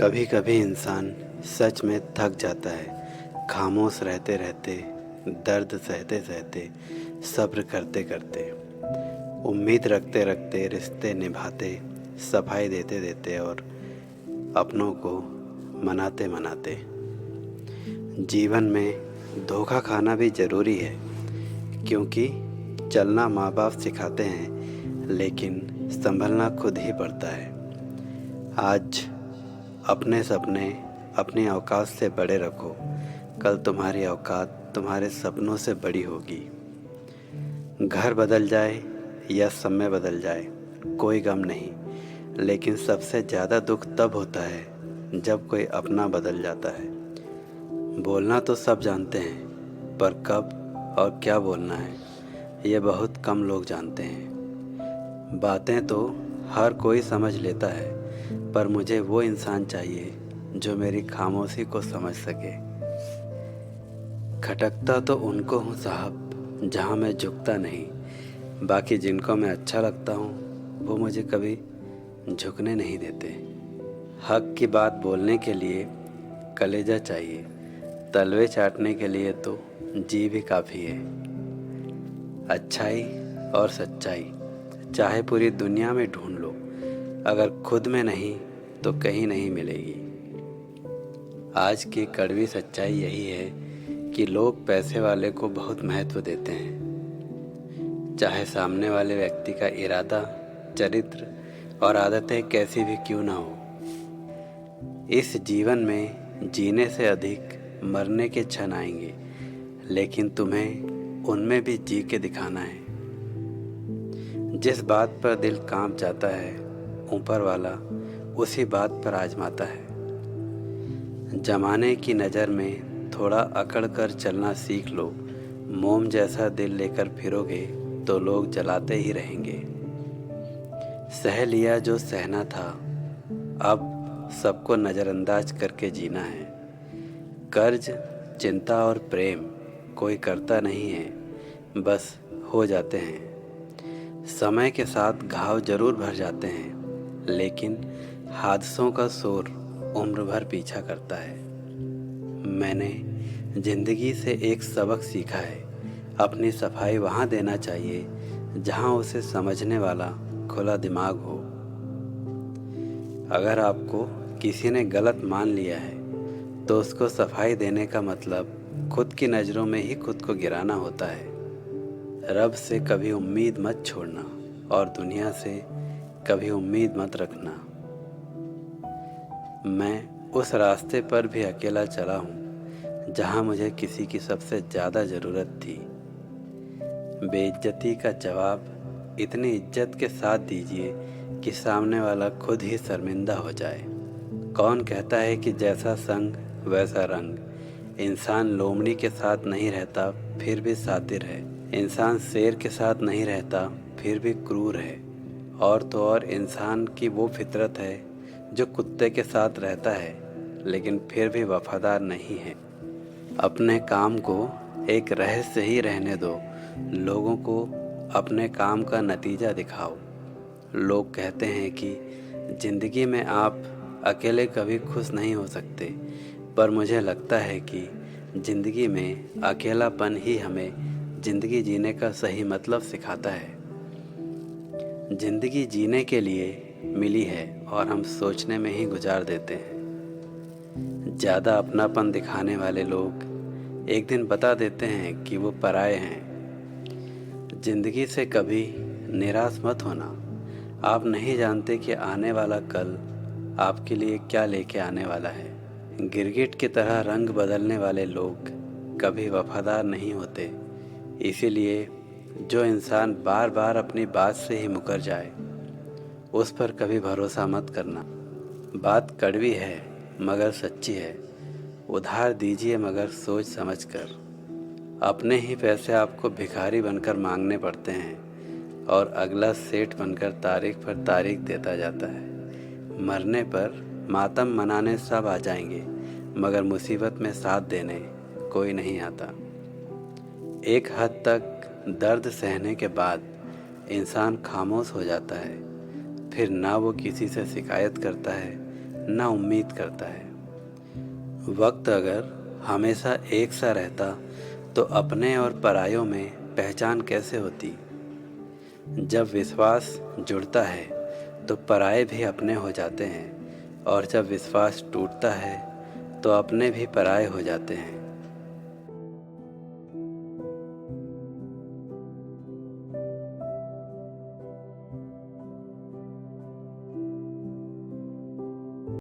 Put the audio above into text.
कभी कभी इंसान सच में थक जाता है, खामोश रहते रहते, दर्द सहते सहते, सब्र करते करते, उम्मीद रखते रखते, रिश्ते निभाते, सफाई देते देते और अपनों को मनाते मनाते। जीवन में धोखा खाना भी ज़रूरी है, क्योंकि चलना माँ बाप सिखाते हैं, लेकिन संभलना खुद ही पड़ता है। आज अपने सपने अपनी औकात से बड़े रखो, कल तुम्हारी औकात तुम्हारे सपनों से बड़ी होगी। घर बदल जाए या समय बदल जाए, कोई गम नहीं, लेकिन सबसे ज़्यादा दुख तब होता है जब कोई अपना बदल जाता है। बोलना तो सब जानते हैं, पर कब और क्या बोलना है ये बहुत कम लोग जानते हैं। बातें तो हर कोई समझ लेता है, पर मुझे वो इंसान चाहिए जो मेरी खामोशी को समझ सके। खटकता तो उनको हूँ साहब जहाँ मैं झुकता नहीं, बाकी जिनको मैं अच्छा लगता हूँ वो मुझे कभी झुकने नहीं देते। हक की बात बोलने के लिए कलेजा चाहिए, तलवे चाटने के लिए तो जी भी काफ़ी है। अच्छाई और सच्चाई चाहे पूरी दुनिया में ढूंढ लो, अगर खुद में नहीं तो कहीं नहीं मिलेगी। आज की कड़वी सच्चाई यही है कि लोग पैसे वाले को बहुत महत्व देते हैं, चाहे सामने वाले व्यक्ति का इरादा, चरित्र और आदतें कैसी भी क्यों ना हो। इस जीवन में जीने से अधिक मरने के क्षण आएंगे, लेकिन तुम्हें उनमें भी जी के दिखाना है। जिस बात पर दिल कांप जाता है, ऊपर वाला उसी बात पर आजमाता है। जमाने की नज़र में थोड़ा अकड़ कर चलना सीख लो, मोम जैसा दिल लेकर फिरोगे तो लोग जलाते ही रहेंगे। सह लिया जो सहना था, अब सबको नज़रअंदाज करके जीना है। कर्ज, चिंता और प्रेम कोई करता नहीं है, बस हो जाते हैं। समय के साथ घाव जरूर भर जाते हैं, लेकिन हादसों का शोर उम्र भर पीछा करता है। मैंने जिंदगी से एक सबक सीखा है, अपनी सफाई वहाँ देना चाहिए जहाँ उसे समझने वाला खुला दिमाग हो। अगर आपको किसी ने गलत मान लिया है तो उसको सफाई देने का मतलब खुद की नज़रों में ही खुद को गिराना होता है। रब से कभी उम्मीद मत छोड़ना और दुनिया से कभी उम्मीद मत रखना। मैं उस रास्ते पर भी अकेला चला हूँ जहाँ मुझे किसी की सबसे ज़्यादा ज़रूरत थी। बेइज्जती का जवाब इतनी इज्जत के साथ दीजिए कि सामने वाला खुद ही शर्मिंदा हो जाए। कौन कहता है कि जैसा संग वैसा रंग। इंसान लोमड़ी के साथ नहीं रहता फिर भी सातिर है। इंसान शेर के साथ नहीं रहता फिर भी क्रूर है। और तो और इंसान की वो फितरत है जो कुत्ते के साथ रहता है लेकिन फिर भी वफादार नहीं है। अपने काम को एक रहस्य ही रहने दो, लोगों को अपने काम का नतीजा दिखाओ। लोग कहते हैं कि ज़िंदगी में आप अकेले कभी खुश नहीं हो सकते, पर मुझे लगता है कि ज़िंदगी में अकेलापन ही हमें ज़िंदगी जीने का सही मतलब सिखाता है। ज़िंदगी जीने के लिए मिली है और हम सोचने में ही गुजार देते हैं। ज़्यादा अपनापन दिखाने वाले लोग एक दिन बता देते हैं कि वो पराये हैं। ज़िंदगी से कभी निराश मत होना, आप नहीं जानते कि आने वाला कल आपके लिए क्या लेके आने वाला है। गिरगिट की तरह रंग बदलने वाले लोग कभी वफादार नहीं होते, इसीलिए जो इंसान बार बार अपनी बात से ही मुकर जाए उस पर कभी भरोसा मत करना। बात कड़वी है मगर सच्ची है, उधार दीजिए मगर सोच समझकर। अपने ही पैसे आपको भिखारी बनकर मांगने पड़ते हैं और अगला सेठ बनकर तारीख पर तारीख देता जाता है। मरने पर मातम मनाने सब आ जाएंगे, मगर मुसीबत में साथ देने कोई नहीं आता। एक हद तक दर्द सहने के बाद इंसान खामोश हो जाता है, फिर ना वो किसी से शिकायत करता है न उम्मीद करता है। वक्त अगर हमेशा एक सा रहता तो अपने और परायों में पहचान कैसे होती। जब विश्वास जुड़ता है तो पराये भी अपने हो जाते हैं, और जब विश्वास टूटता है तो अपने भी पराये हो जाते हैं।